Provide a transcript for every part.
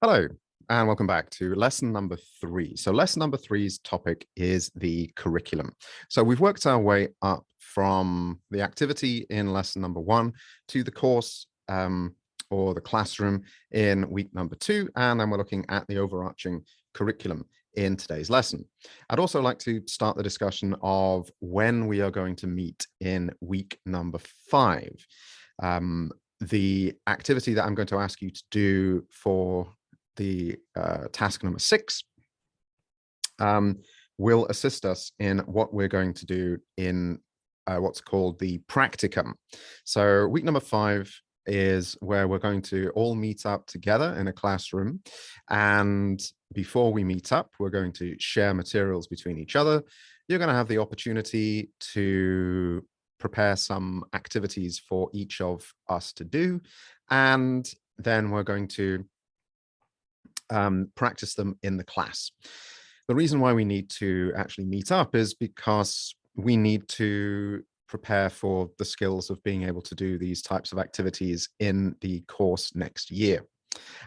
Hello, and welcome back to lesson number 3. So lesson number 3's topic is the curriculum. So we've worked our way up from the activity in lesson number 1 to the course or the classroom in week number 2, and then we're looking at the overarching curriculum in today's lesson. I'd also like to start the discussion of when we are going to meet in week number 5. The activity that I'm going to ask you to do for the task number 6 will assist us in what we're going to do in what's called the practicum. So week number 5 is where we're going to all meet up together in a classroom. And before we meet up, we're going to share materials between each other. You're going to have the opportunity to prepare some activities for each of us to do. And then we're going to practice them in the class. The reason why we need to actually meet up is because we need to prepare for the skills of being able to do these types of activities in the course next year.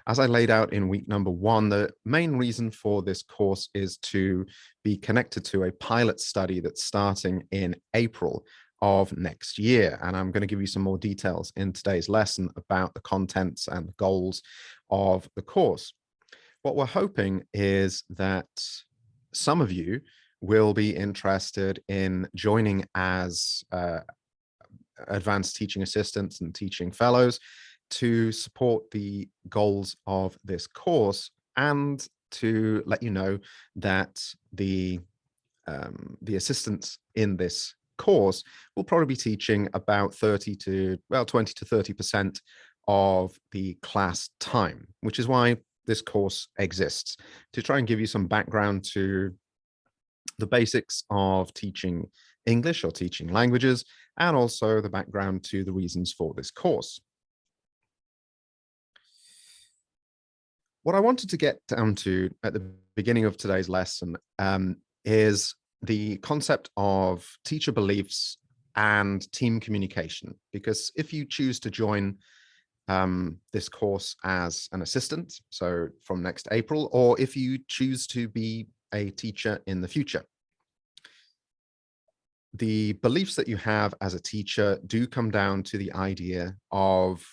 As I laid out in week number 1, the main reason for this course is to be connected to a pilot study that's starting in April of next year. And I'm going to give you some more details in today's lesson about the contents and the goals of the course. What we're hoping is that some of you will be interested in joining as advanced teaching assistants and teaching fellows to support the goals of this course, and to let you know that the assistants in this course will probably be teaching about 20 to 30% of the class time, which is why this course exists, to try and give you some background to the basics of teaching English or teaching languages, and also the background to the reasons for this course. What I wanted to get down to at the beginning of today's lesson is the concept of teacher beliefs and team communication, because if you choose to join this course as an assistant, so from next April, or if you choose to be a teacher in the future, the beliefs that you have as a teacher do come down to the idea of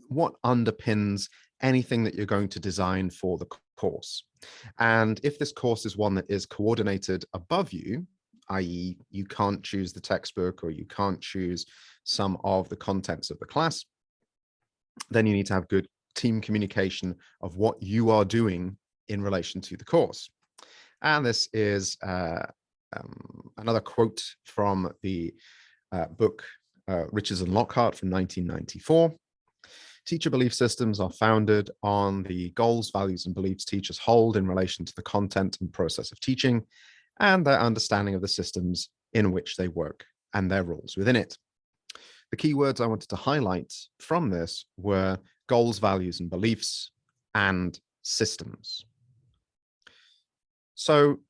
what underpins anything that you're going to design for the course. And if this course is one that is coordinated above you, i.e., you can't choose the textbook or you can't choose some of the contents of the class, then you need to have good team communication of what you are doing in relation to the course. And this is another quote from the book Richards and Lockhart from 1994. Teacher belief systems are founded on the goals, values, and beliefs teachers hold in relation to the content and process of teaching, and their understanding of the systems in which they work and their roles within it. The key words I wanted to highlight from this were goals, values, and beliefs, and systems. So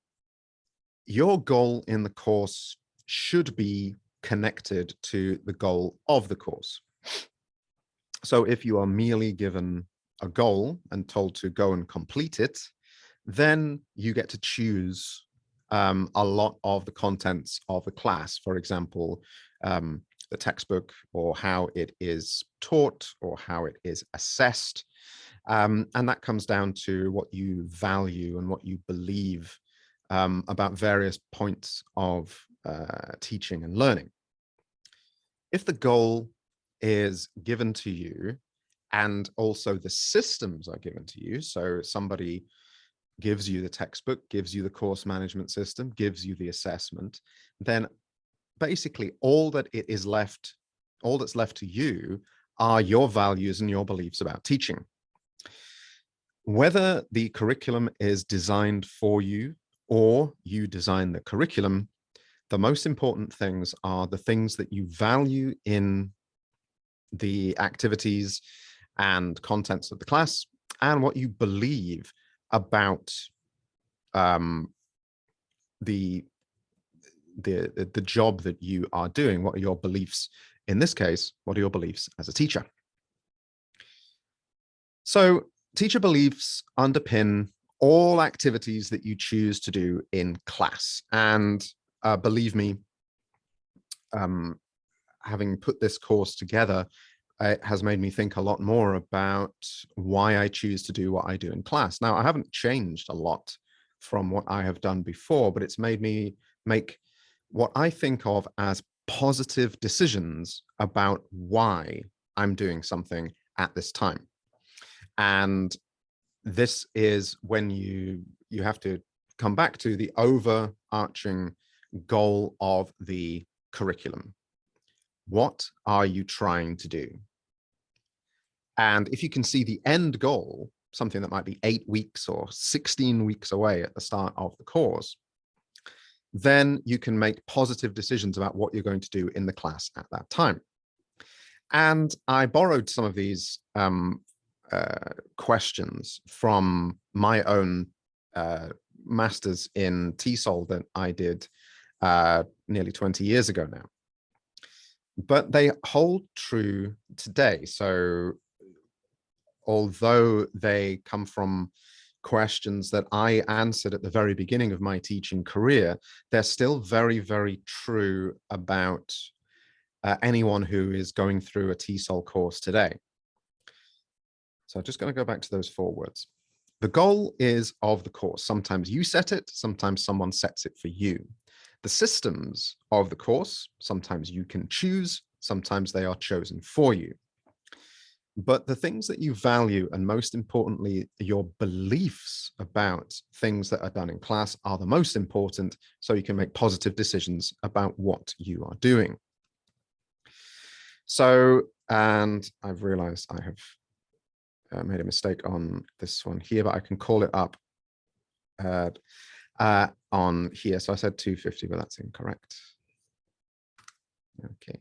your goal in the course should be connected to the goal of the course. So if you are merely given a goal and told to go and complete it, then you get to choose a lot of the contents of the class. For example, the textbook, or how it is taught, or how it is assessed. And that comes down to what you value and what you believe about various points of teaching and learning. If the goal is given to you and also the systems are given to you, so somebody gives you the textbook, gives you the course management system, gives you the assessment, then basically all that's left to you are your values and your beliefs about teaching. Whether the curriculum is designed for you or you design the curriculum, the most important things are the things that you value in the activities and contents of the class, and what you believe about the job that you are doing. What are your beliefs? In this case, what are your beliefs as a teacher? So Teacher beliefs underpin all activities that you choose to do in class. And believe me, um, having put this course together, it has made me think a lot more about why I choose to do what I do in class. Now, I haven't changed a lot from what I have done before, but it's made me make what I think of as positive decisions about why I'm doing something at this time. And this is when you have to come back to the overarching goal of the curriculum. What are you trying to do? And if you can see the end goal, something that might be 8 weeks or 16 weeks away at the start of the course, then you can make positive decisions about what you're going to do in the class at that time. And I borrowed some of these questions from my own master's in TESOL that I did nearly 20 years ago now. But they hold true today. So although they come from questions that I answered at the very beginning of my teaching career, they're still very, very true about anyone who is going through a TESOL course today. So I'm just going to go back to those 4 words. The goal is of the course. Sometimes you set it, sometimes someone sets it for you. The systems of the course, sometimes you can choose, sometimes they are chosen for you. But the things that you value, and most importantly, your beliefs about things that are done in class, are the most important, so you can make positive decisions about what you are doing. So, and I've realized I have made a mistake on this one here, but I can call it up on here. So I said 250, but that's incorrect. Okay.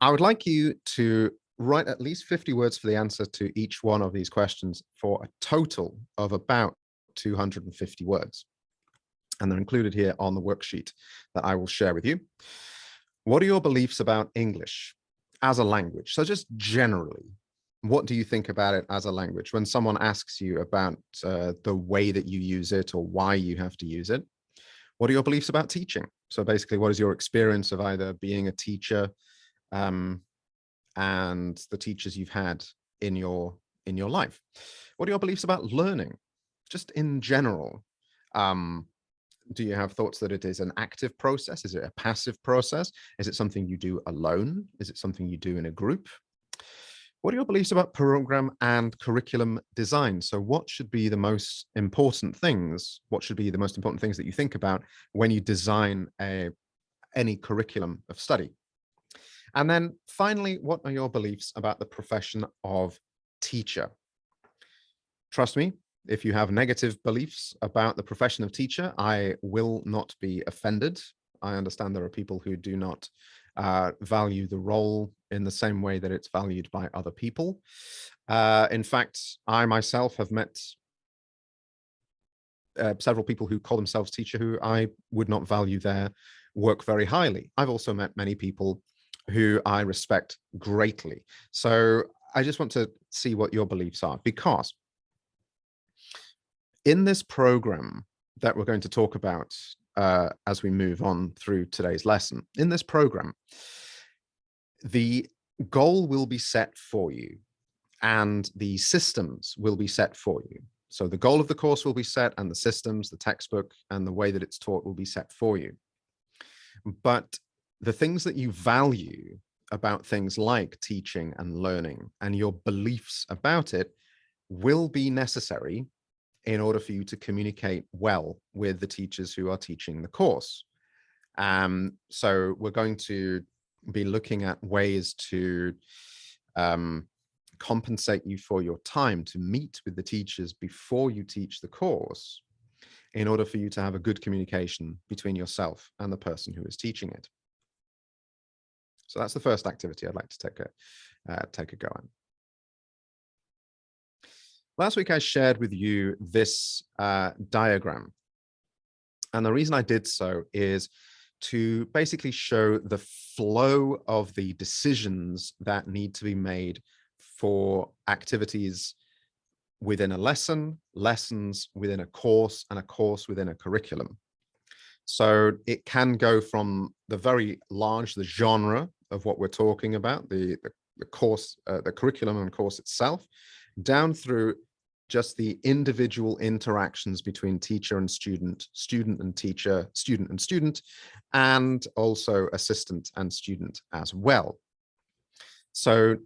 I would like you to write at least 50 words for the answer to each one of these questions for a total of about 250 words. And they're included here on the worksheet that I will share with you. What are your beliefs about English as a language? So just generally, what do you think about it as a language? When someone asks you about the way that you use it or why you have to use it, what are your beliefs about teaching? So basically, what is your experience of either being a teacher and the teachers you've had in your life? What are your beliefs about learning? Just in general, do you have thoughts that it is an active process? Is it a passive process? Is it something you do alone? Is it something you do in a group? What are your beliefs about program and curriculum design? So what should be the most important things? What should be the most important things that you think about when you design any curriculum of study? And then finally, what are your beliefs about the profession of teacher? Trust me, if you have negative beliefs about the profession of teacher, I will not be offended. I understand there are people who do not value the role in the same way that it's valued by other people. In fact, I myself have met several people who call themselves teacher who I would not value their work very highly. I've also met many people who I respect greatly. So I just want to see what your beliefs are, because in this program that we're going to talk about as we move on through today's lesson, in this program, the goal will be set for you and the systems will be set for you. So the goal of the course will be set, and the systems, the textbook, and the way that it's taught will be set for you. But the things that you value about things like teaching and learning and your beliefs about it will be necessary in order for you to communicate well with the teachers who are teaching the course. So we're going to be looking at ways to compensate you for your time to meet with the teachers before you teach the course, in order for you to have a good communication between yourself and the person who is teaching it. So that's the first activity I'd like to take a go at. Last week, I shared with you this diagram. And the reason I did so is to basically show the flow of the decisions that need to be made for activities within a lesson, lessons within a course, and a course within a curriculum. So it can go from the very large, the genre of what we're talking about, the course, the curriculum and course itself, down through just the individual interactions between teacher and student, student and teacher, student and student, and also assistant and student as well. So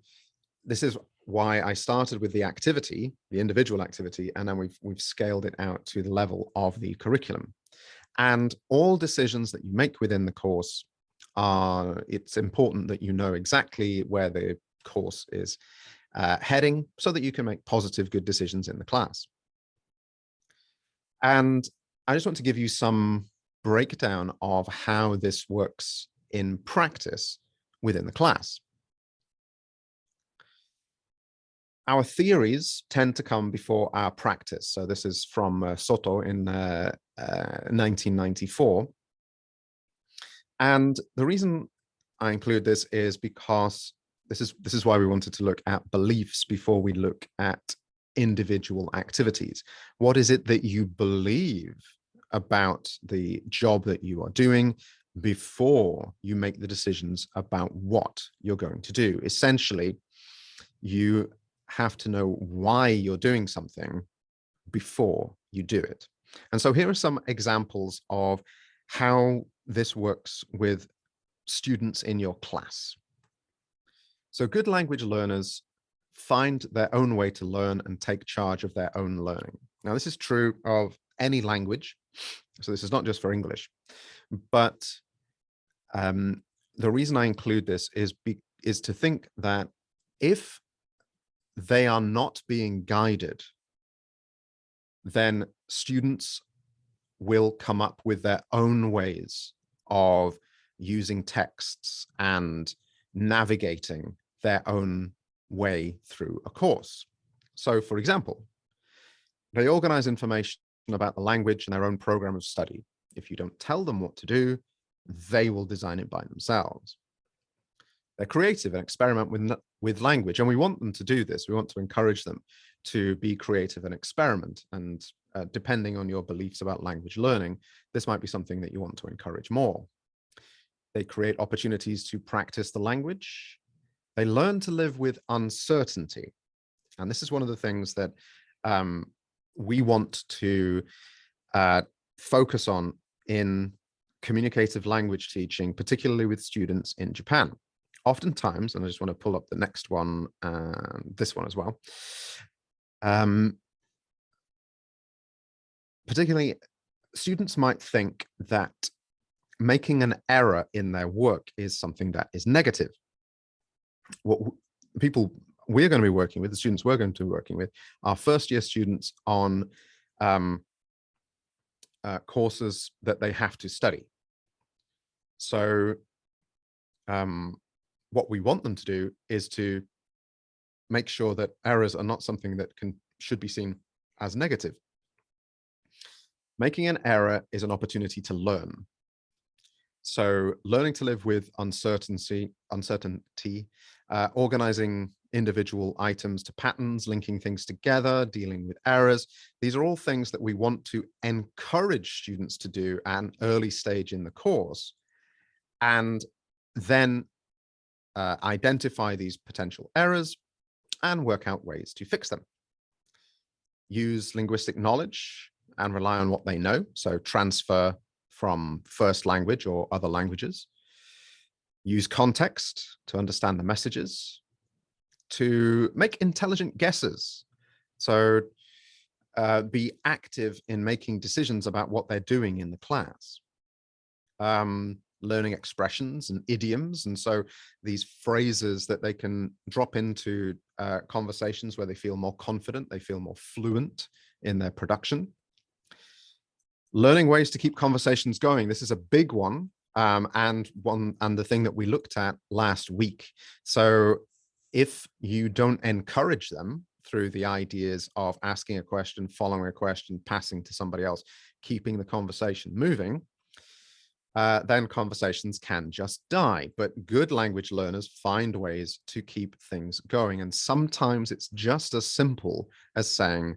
this is why I started with the activity, the individual activity, and then we've scaled it out to the level of the curriculum. And all decisions that you make within the course it's important that you know exactly where the course is heading so that you can make positive, good decisions in the class. And I just want to give you some breakdown of how this works in practice within the class. Our theories tend to come before our practice. So this is from Soto in 1994. And the reason I include this is because this is why we wanted to look at beliefs before we look at individual activities. What is it that you believe about the job that you are doing before you make the decisions about what you're going to do? Essentially, you have to know why you're doing something before you do it. And so here are some examples of how this works with students in your class. So good language learners find their own way to learn and take charge of their own learning. Now, this is true of any language. So this is not just for English, but the reason I include this is to think that if they are not being guided, then students will come up with their own ways of using texts and navigating their own way through a course. So, for example, they organize information about the language in their own program of study. If you don't tell them what to do, they will design it by themselves. They're creative and experiment with language, and we want them to do this. We want to encourage them to be creative and experiment. And depending on your beliefs about language learning, this might be something that you want to encourage more. They create opportunities to practice the language. They learn to live with uncertainty. And this is one of the things that we want to focus on in communicative language teaching, particularly with students in Japan. Oftentimes, and I just want to pull up the next one, this one as well. Particularly, students might think that making an error in their work is something that is negative. What people we're going to be working with, the students we're going to be working with, are first-year students on courses that they have to study. So what we want them to do is to make sure that errors are not something that should be seen as negative. Making an error is an opportunity to learn. So learning to live with uncertainty, organizing individual items to patterns, linking things together, dealing with errors. These are all things that we want to encourage students to do at an early stage in the course, and then identify these potential errors and work out ways to fix them. Use linguistic knowledge and rely on what they know. So transfer from first language or other languages. Use context to understand the messages, to make intelligent guesses. So be active in making decisions about what they're doing in the class. Learning expressions and idioms. And so these phrases that they can drop into conversations where they feel more confident, they feel more fluent in their production. Learning ways to keep conversations going. This is a big one, and the thing that we looked at last week. So if you don't encourage them through the ideas of asking a question, following a question, passing to somebody else, keeping the conversation moving, then conversations can just die. But good language learners find ways to keep things going. And sometimes it's just as simple as saying,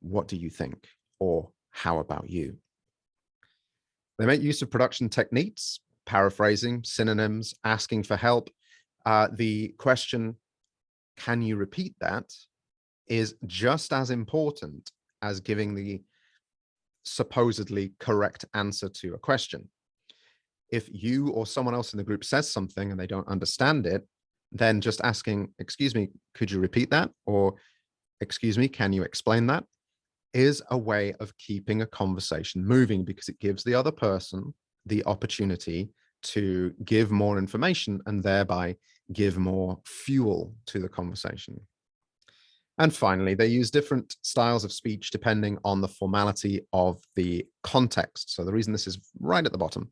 "What do you think?" or "How about you?" They make use of production techniques, paraphrasing, synonyms, asking for help. The question, "Can you repeat that?" is just as important as giving the supposedly correct answer to a question. If you or someone else in the group says something and they don't understand it, then just asking, "Excuse me, could you repeat that?" or "Excuse me, can you explain that?" is a way of keeping a conversation moving, because it gives the other person the opportunity to give more information and thereby give more fuel to the conversation. And finally, they use different styles of speech depending on the formality of the context. So the reason this is right at the bottom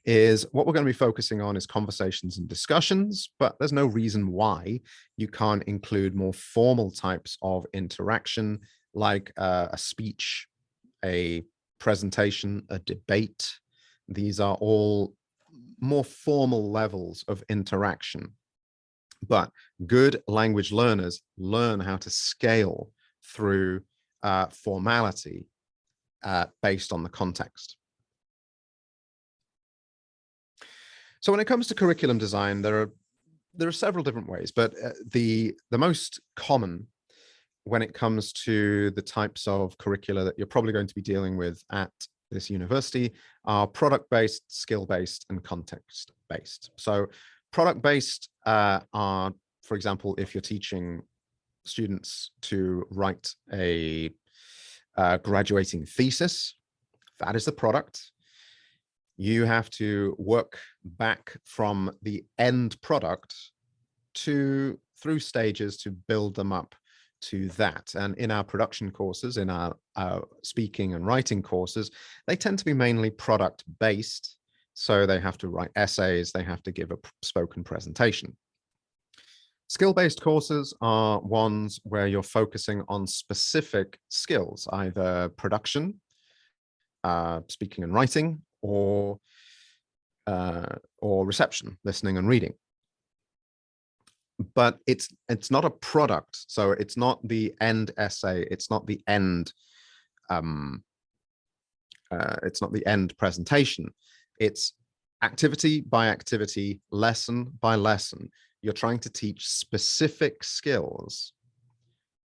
is what we're going to be focusing on is conversations and discussions, but there's no reason why you can't include more formal types of interaction, like a speech, a presentation, a debate. These are all more formal levels of interaction. But good language learners learn how to scale through formality based on the context. So when it comes to curriculum design, there are several different ways, but the most common when it comes to the types of curricula that you're probably going to be dealing with at this university are product-based, skill-based, and context-based. So product-based are, for example, if you're teaching students to write a graduating thesis, that is the product. You have to work back from the end product through stages to build them up to that. And in our production courses, in our speaking and writing courses, they tend to be mainly product based. So they have to write essays, they have to give a spoken presentation. Skill-based courses are ones where you're focusing on specific skills, either production, speaking and writing, or reception, listening and reading. But it's not a product, so it's not the end essay, it's not the end presentation. It's activity by activity, lesson by lesson. You're trying to teach specific skills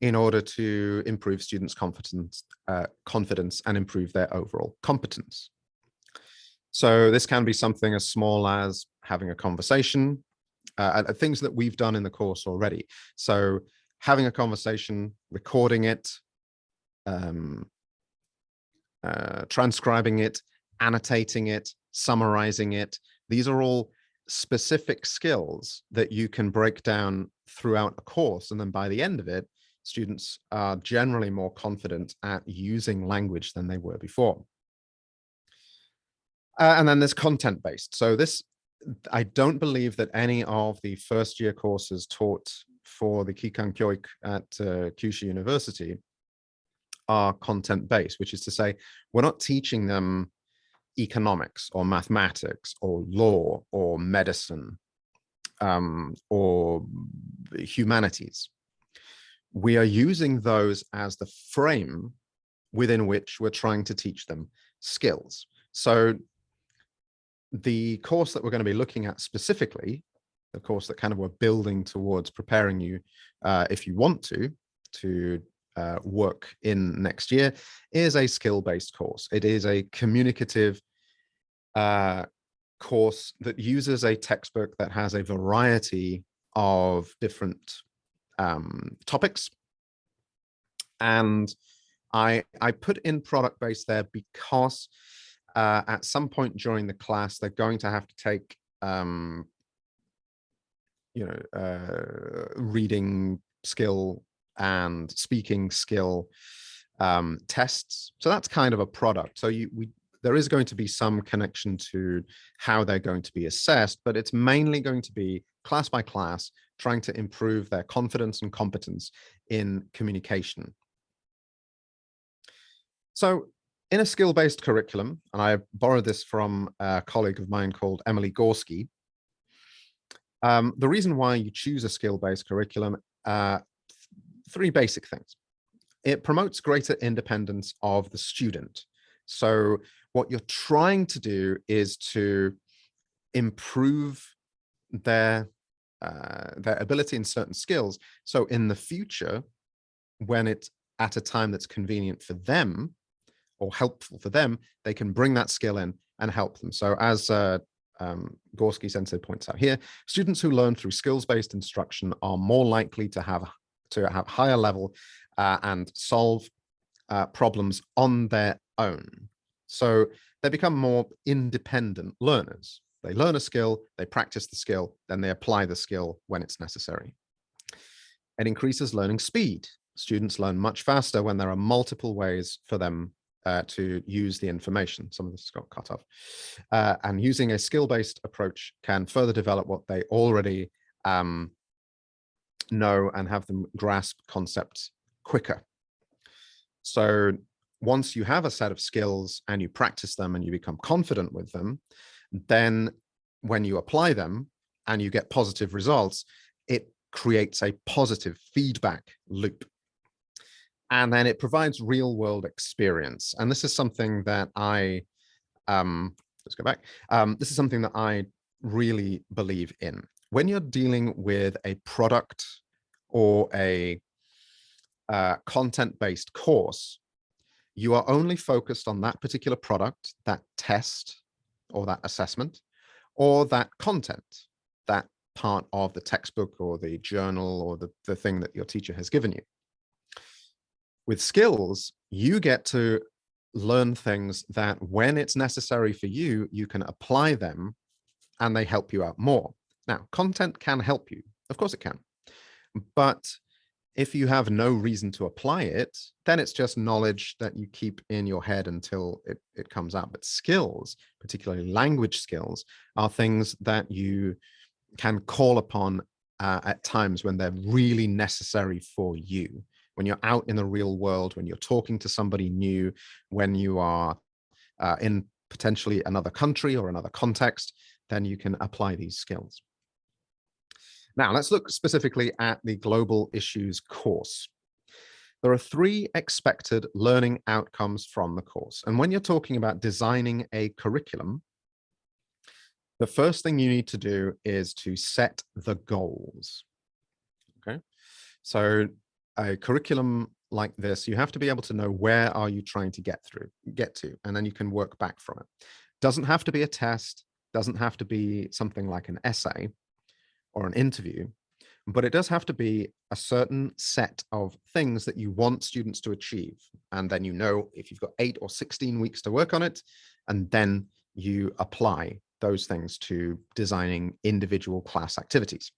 in order to improve students' confidence and improve their overall competence. So this can be something as small as having a conversation, things that we've done in the course already. So having a conversation, recording it, transcribing it, annotating it, summarizing it. These are all specific skills that you can break down throughout a course. And then by the end of it, students are generally more confident at using language than they were before. And then there's content-based. So this, I don't believe that any of the first year courses taught for the Kikan Kyoik at Kyushu University are content-based, which is to say, we're not teaching them economics or mathematics or law or medicine or humanities. We are using those as the frame within which we're trying to teach them skills. So the course that we're going to be looking at specifically, the course that kind of we're building towards preparing you, if you want to work in next year, is a skill-based course. It is a communicative course that uses a textbook that has a variety of different topics. And I put in product-based there because at some point during the class, they're going to have to take, reading skill and speaking skill tests. So that's kind of a product. So there is going to be some connection to how they're going to be assessed, but it's mainly going to be class by class, trying to improve their confidence and competence in communication. So In a skill-based curriculum, and I borrowed this from a colleague of mine called Emily Gorski, the reason why you choose a skill-based curriculum, three basic things. It promotes greater independence of the student. So what you're trying to do is to improve their ability in certain skills. So in the future, when it's at a time that's convenient for them or helpful for them, they can bring that skill in and help them. So as Gorski Sensei points out here, students who learn through skills-based instruction are more likely to have higher level and solve problems on their own. So they become more independent learners. They learn a skill, they practice the skill, then they apply the skill when it's necessary. It increases learning speed. Students learn much faster when there are multiple ways for them to use the information. Some of this got cut off. And using a skill-based approach can further develop what they already know and have them grasp concepts quicker. So once you have a set of skills and you practice them and you become confident with them, then when you apply them and you get positive results, it creates a positive feedback loop. And then it provides real world experience. And this is something that let's go back. This is something that I really believe in. When you're dealing with a product or a content-based course, you are only focused on that particular product, that test or that assessment, or that content, that part of the textbook or the journal or the thing that your teacher has given you. With skills, you get to learn things that when it's necessary for you, you can apply them and they help you out more. Now, content can help you. Of course it can. But if you have no reason to apply it, then it's just knowledge that you keep in your head until it comes out. But skills, particularly language skills, are things that you can call upon at times when they're really necessary for you. When you're out in the real world, when you're talking to somebody new, when you are in potentially another country or another context, then you can apply these skills. Now, let's look specifically at the Global Issues course. There are 3 expected learning outcomes from the course. And when you're talking about designing a curriculum, the first thing you need to do is to set the goals. Okay, so a curriculum like this, you have to be able to know where are you trying to get to, and then you can work back from it. Doesn't have to be a test, doesn't have to be something like an essay or an interview, but it does have to be a certain set of things that you want students to achieve. And then you know if you've got 8 or 16 weeks to work on it, and then you apply those things to designing individual class activities.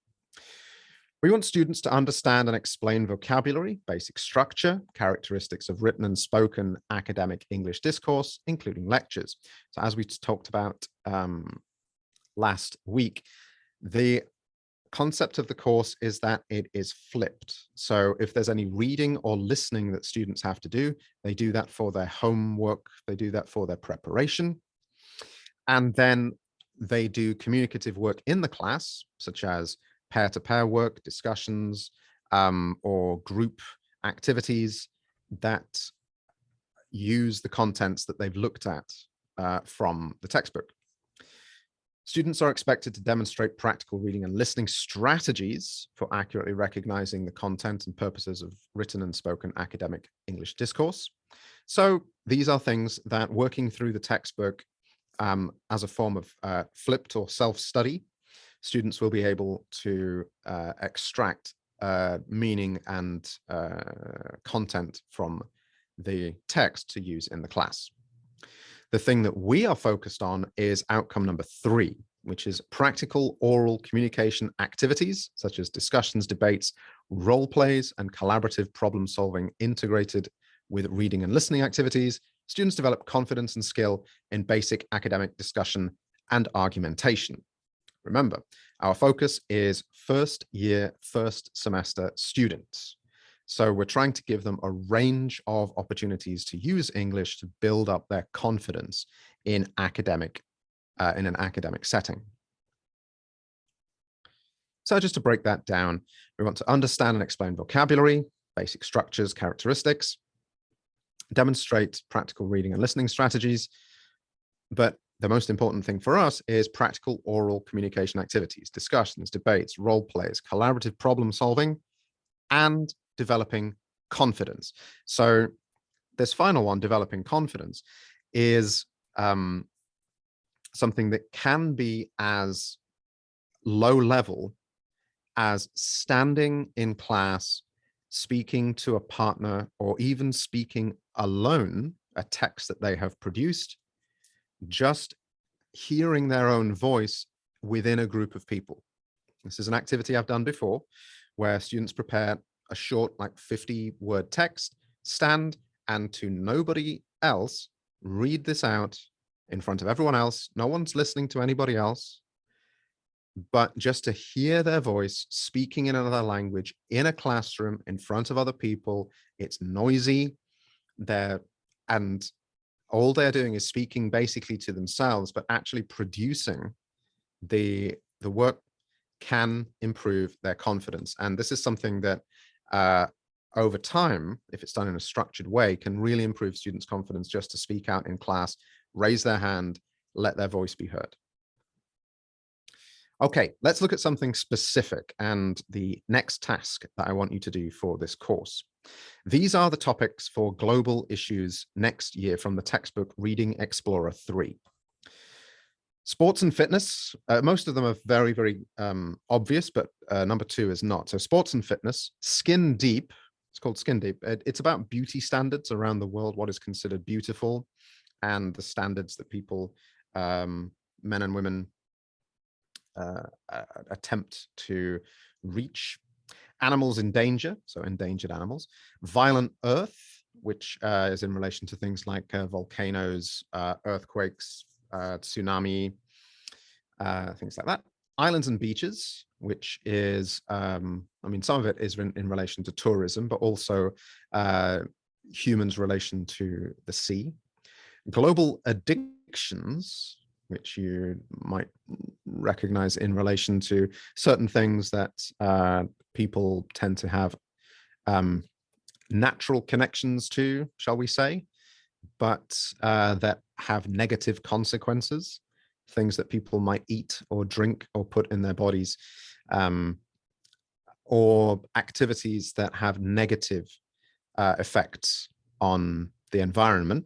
We want students to understand and explain vocabulary, basic structure, characteristics of written and spoken academic English discourse, including lectures. So as we talked about last week, the concept of the course is that it is flipped. So if there's any reading or listening that students have to do, they do that for their homework, they do that for their preparation. And then they do communicative work in the class, such as pair-to-pair work, discussions, or group activities that use the contents that they've looked at from the textbook. Students are expected to demonstrate practical reading and listening strategies for accurately recognizing the content and purposes of written and spoken academic English discourse. So these are things that, working through the textbook as a form of flipped or self-study, students will be able to extract meaning and content from the text to use in the class. The thing that we are focused on is outcome number 3, which is practical oral communication activities, such as discussions, debates, role plays, and collaborative problem solving integrated with reading and listening activities. Students develop confidence and skill in basic academic discussion and argumentation. Remember, our focus is first year, first semester students. So we're trying to give them a range of opportunities to use English to build up their confidence in in an academic setting. So just to break that down, we want to understand and explain vocabulary, basic structures, characteristics, demonstrate practical reading and listening strategies. But the most important thing for us is practical oral communication activities, discussions, debates, role plays, collaborative problem solving, and developing confidence. So this final one, developing confidence, is something that can be as low level as standing in class, speaking to a partner, or even speaking alone, a text that they have produced, just hearing their own voice within a group of people. This is an activity I've done before, where students prepare a short, like 50-word text, stand, and to nobody else, read this out in front of everyone else. No one's listening to anybody else, but just to hear their voice speaking in another language in a classroom in front of other people. It's noisy. And all they're doing is speaking basically to themselves, but actually producing the work can improve their confidence. And this is something that over time, if it's done in a structured way, can really improve students' confidence just to speak out in class, raise their hand, let their voice be heard. Okay, let's look at something specific and the next task that I want you to do for this course. These are the topics for global issues next year from the textbook Reading Explorer 3. Sports and fitness, most of them are very, very obvious, but number 2 is not. So sports and fitness, skin deep, it's called Skin Deep. It's about beauty standards around the world, what is considered beautiful, and the standards that people, men and women, attempt to reach. Animals in danger, so endangered animals. Violent earth, which is in relation to things like volcanoes, earthquakes, tsunami, things like that. Islands and beaches, which is, I mean, some of it is in relation to tourism, but also humans' relation to the sea. Global addictions, which you might recognize in relation to certain things that people tend to have natural connections to, shall we say, but that have negative consequences, things that people might eat or drink or put in their bodies, or activities that have negative effects on the environment.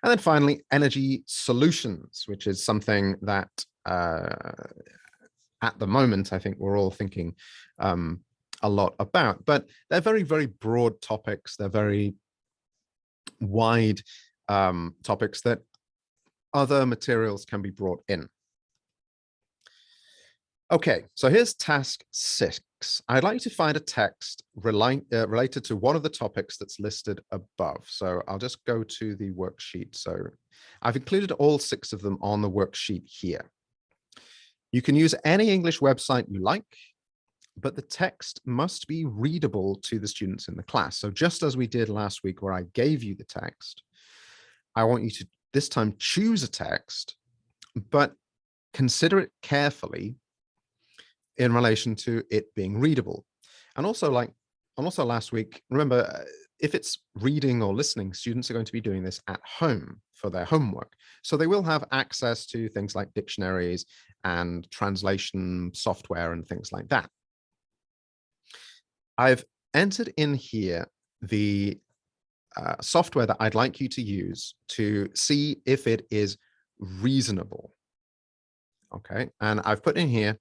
And then finally, energy solutions, which is something that at the moment, I think we're all thinking a lot about, but they're very, very broad topics. They're very wide topics that other materials can be brought in. Okay, so here's task 6. I'd like you to find a text related to one of the topics that's listed above. So I'll just go to the worksheet. So I've included all 6 of them on the worksheet here. You can use any English website you like, but the text must be readable to the students in the class. So just as we did last week where I gave you the text, I want you to this time choose a text, but consider it carefully in relation to it being readable. And also last week, remember, if it's reading or listening, students are going to be doing this at home for their homework. So they will have access to things like dictionaries and translation software and things like that. I've entered in here the software that I'd like you to use to see if it is reasonable. Okay, and I've put in here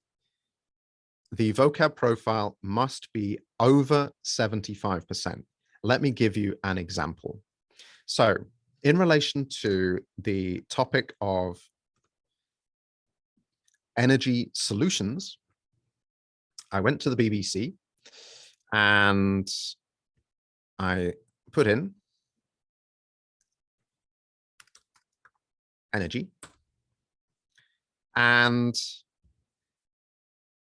the vocab profile must be over 75%. Let me give you an example. So in relation to the topic of energy solutions, I went to the BBC and I put in energy, and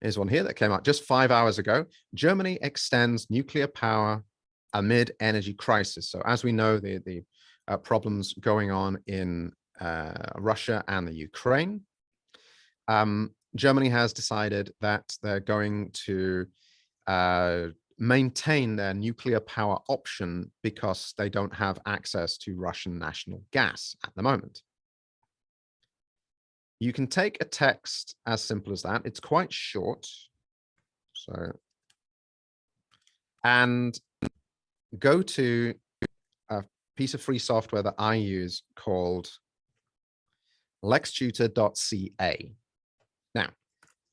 Here's one here that came out just 5 hours ago. Germany extends nuclear power amid energy crisis. So as we know, the problems going on in Russia and the Ukraine, Germany has decided that they're going to maintain their nuclear power option because they don't have access to Russian national gas at the moment. You can take a text as simple as that. It's quite short. So, and go to a piece of free software that I use called lextutor.ca. Now,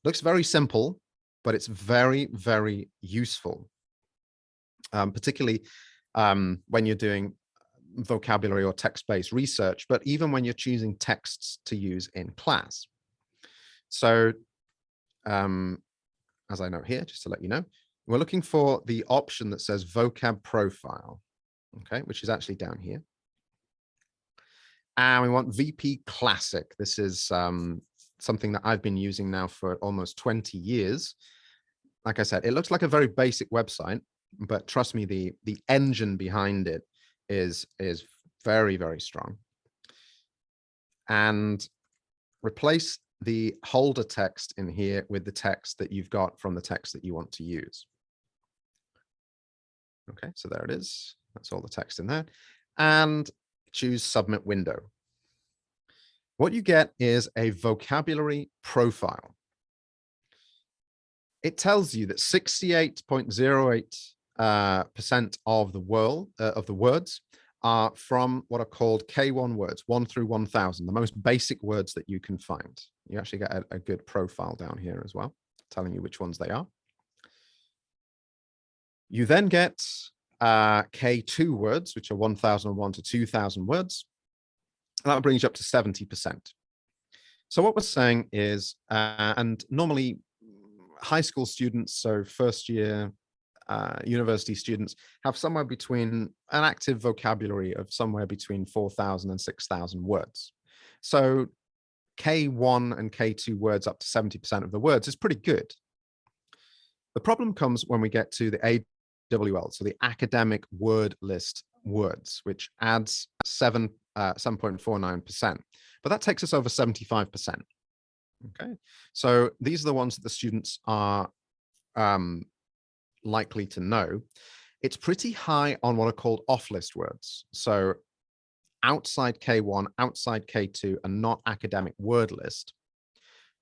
looks very simple, but it's very, very useful, particularly when you're doing vocabulary or text-based research, but even when you're choosing texts to use in class. So as I note here, just to let you know, we're looking for the option that says vocab profile, okay, which is actually down here. And we want VP Classic. This is something that I've been using now for almost 20 years. Like I said, it looks like a very basic website, but trust me, the engine behind it is very, very strong. And replace the holder text in here with the text that you've got from the text that you want to use. Okay, so there it is. That's all the text in there. And choose Submit Window. What you get is a vocabulary profile. It tells you that 68.08% of the words are from what are called K1 words, 1 through 1,000, the most basic words that you can find. You actually get a good profile down here as well, telling you which ones they are. You then get K2 words, which are 1,001 to 2,000 words. And that brings you up to 70%. So what we're saying is, and normally high school students, so first year university students, have somewhere between an active vocabulary of somewhere between 4,000 and 6,000 words. So K1 and K2 words up to 70% of the words is pretty good. The problem comes when we get to the AWL, so the academic word list words, which adds 7.49%, but that takes us over 75%. Okay, so these are the ones that the students are likely to know. It's pretty high on what are called off-list words. So outside K1, outside K2, and not academic word list.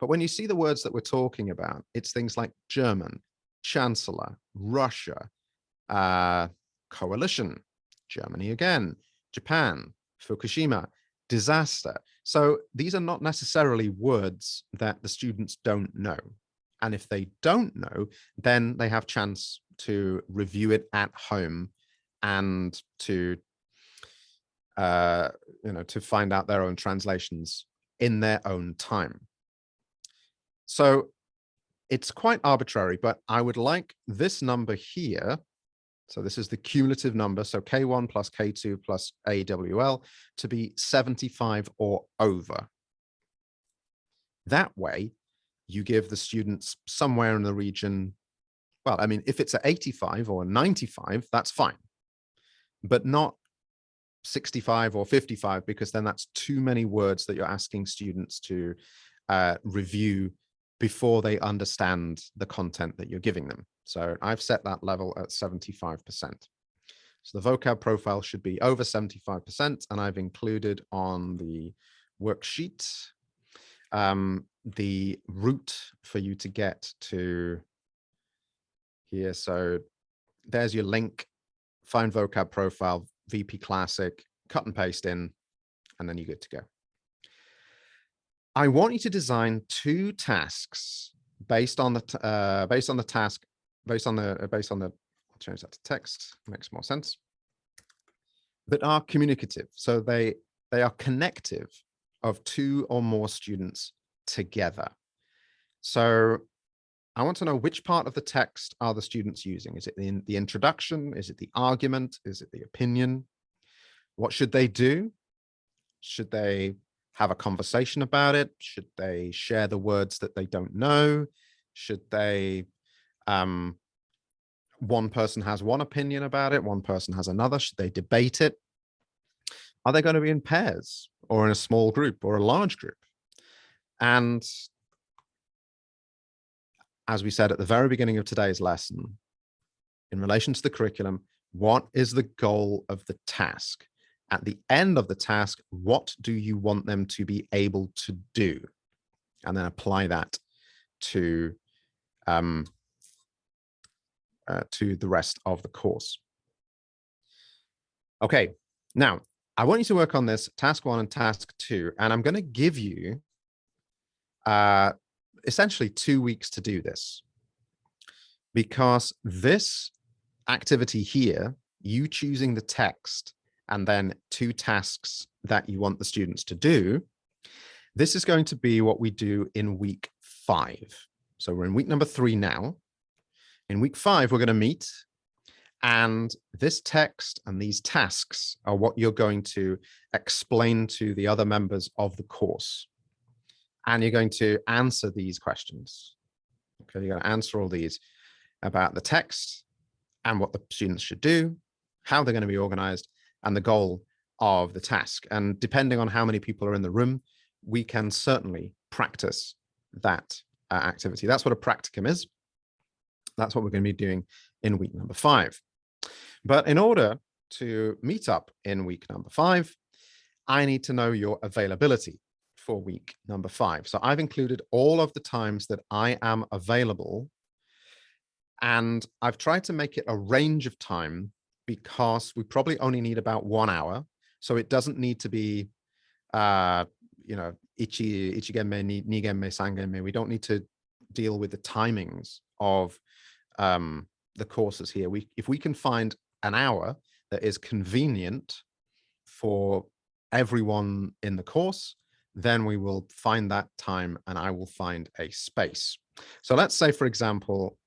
But when you see the words that we're talking about, it's things like German, Chancellor, Russia, coalition, Germany again, Japan, Fukushima, disaster. So these are not necessarily words that the students don't know. And if they don't know, then they have chance to review it at home and to to find out their own translations in their own time. So it's quite arbitrary, but I would like this number here. So this is the cumulative number. So K1 plus K2 plus AWL to be 75 or over. That way, you give the students somewhere in the region. Well, I mean, if it's at 85 or 95, that's fine, but not 65 or 55, because then that's too many words that you're asking students to review before they understand the content that you're giving them. So I've set that level at 75%. So the vocab profile should be over 75%, and I've included on the worksheet the route for you to get to here. So there's your link, find vocab profile, VP Classic, cut and paste in, and then you're good to go. I want you to design 2 tasks based on the task, I'll change that to text, makes more sense, that are communicative. So they are connective of 2 or more students together. So I want to know which part of the text are the students using. Is it in the introduction? Is it the argument? Is it the opinion? What should they do? Should they have a conversation about it? Should they share the words that they don't know? Should they, one person has one opinion about it, one person has another? Should they debate it? Are they going to be in pairs or in a small group or a large group? And as we said at the very beginning of today's lesson, in relation to the curriculum, what is the goal of the task? At the end of the task, what do you want them to be able to do? And then apply that to the rest of the course. Okay, now I want you to work on this task 1 and task 2, and I'm going to give you essentially 2 weeks to do this, because this activity here, you choosing the text and then 2 tasks that you want the students to do, this is going to be what we do in week 5. So we're in week number 3 now. In week 5, we're going to meet, and this text and these tasks are what you're going to explain to the other members of the course. And you're going to answer these questions. Okay, you're going to answer all these about the text and what the students should do, how they're going to be organized, and the goal of the task. And depending on how many people are in the room, we can certainly practice that activity. That's what a practicum is. That's what we're going to be doing in week number 5. But in order to meet up in week number 5, I need to know your availability for week number 5. So I've included all of the times that I am available, and I've tried to make it a range of time because we probably only need about 1 hour. So it doesn't need to be, ichigenme, nigenme, sangenme. We don't need to deal with the timings of the courses here. If we can find an hour that is convenient for everyone in the course, then we will find that time and I will find a space. So let's say, for example,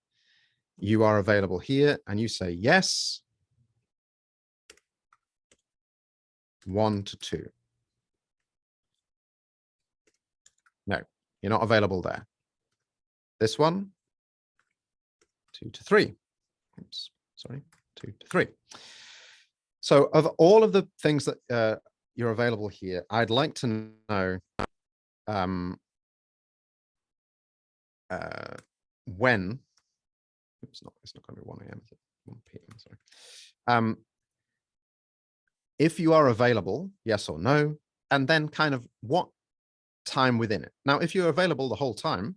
you are available here and you say yes, 1 to 2. No, you're not available there. This one, 2 to 3. Oops, sorry, 2 to 3. So of all of the things that you're available here, I'd like to know when, oops, it's not going to be 1 a.m., is it? 1 p.m., sorry. If you are available, yes or no, and then kind of what time within it. Now, if you're available the whole time,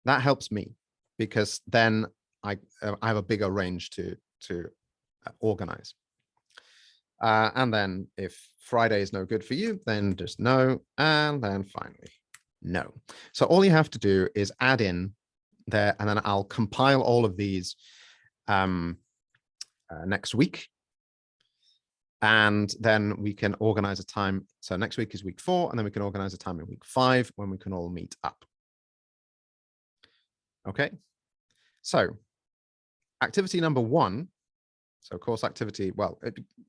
that helps me because then I have a bigger range to organize. And then if Friday is no good for you, then just no, and then finally no. So all you have to do is add in there, and then I'll compile all of these next week. And then we can organize a time. So next week is week 4, and then we can organize a time in week 5 when we can all meet up. Okay. So activity number 1. So course activity, well,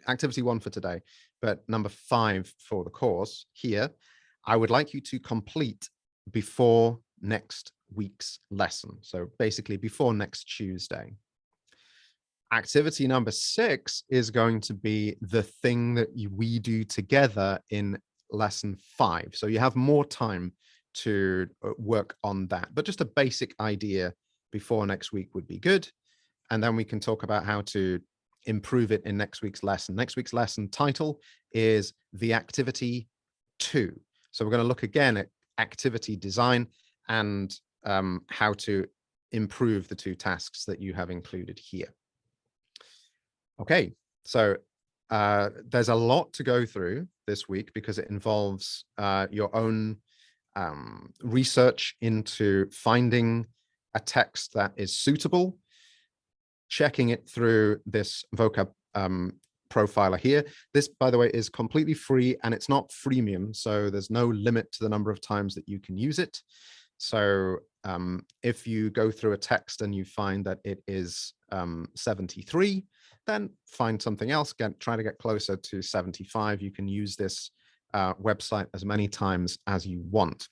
activity 1 for today, but number 5 for the course here, I would like you to complete before next week's lesson. So basically before next Tuesday. Activity number 6 is going to be the thing that we do together in lesson 5. So you have more time to work on that, but just a basic idea before next week would be good. And then we can talk about how to improve it in next week's lesson. Next week's lesson title is the activity 2. So we're going to look again at activity design and how to improve the 2 tasks that you have included here. Okay, so there's a lot to go through this week because it involves your own research into finding a text that is suitable, checking it through this vocab profiler here. This, by the way, is completely free and it's not freemium, so there's no limit to the number of times that you can use it. So if you go through a text and you find that it is 73, then find something else, try to get closer to 75. You can use this website as many times as you want.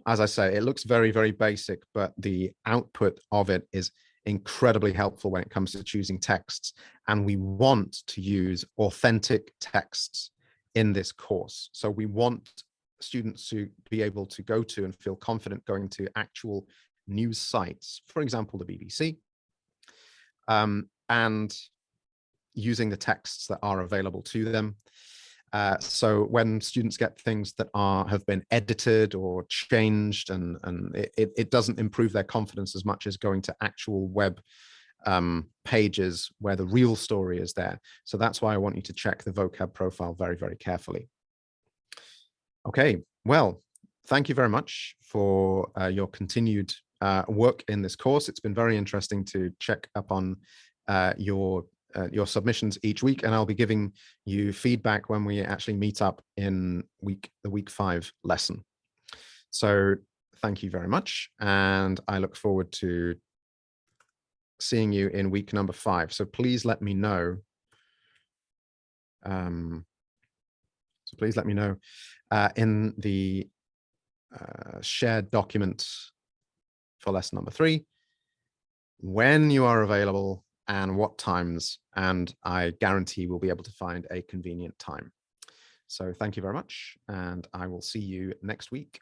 as I say, it looks very, very basic, but the output of it is incredibly helpful when it comes to choosing texts. And we want to use authentic texts in this course. So we want students to be able to go to and feel confident going to actual news sites, for example, the BBC, and using the texts that are available to them. So when students get things that have been edited or changed, and it doesn't improve their confidence as much as going to actual web pages where the real story is there. So that's why I want you to check the vocab profile very, very carefully. Okay, well, thank you very much for your continued work in this course. It's been very interesting to check up on your submissions each week, and I'll be giving you feedback when we actually meet up in the week 5 lesson. So thank you very much, and I look forward to seeing you in week number 5. So please let me know. In the shared document for lesson number 3 when you are available and what times, and I guarantee we'll be able to find a convenient time. So thank you very much, and I will see you next week.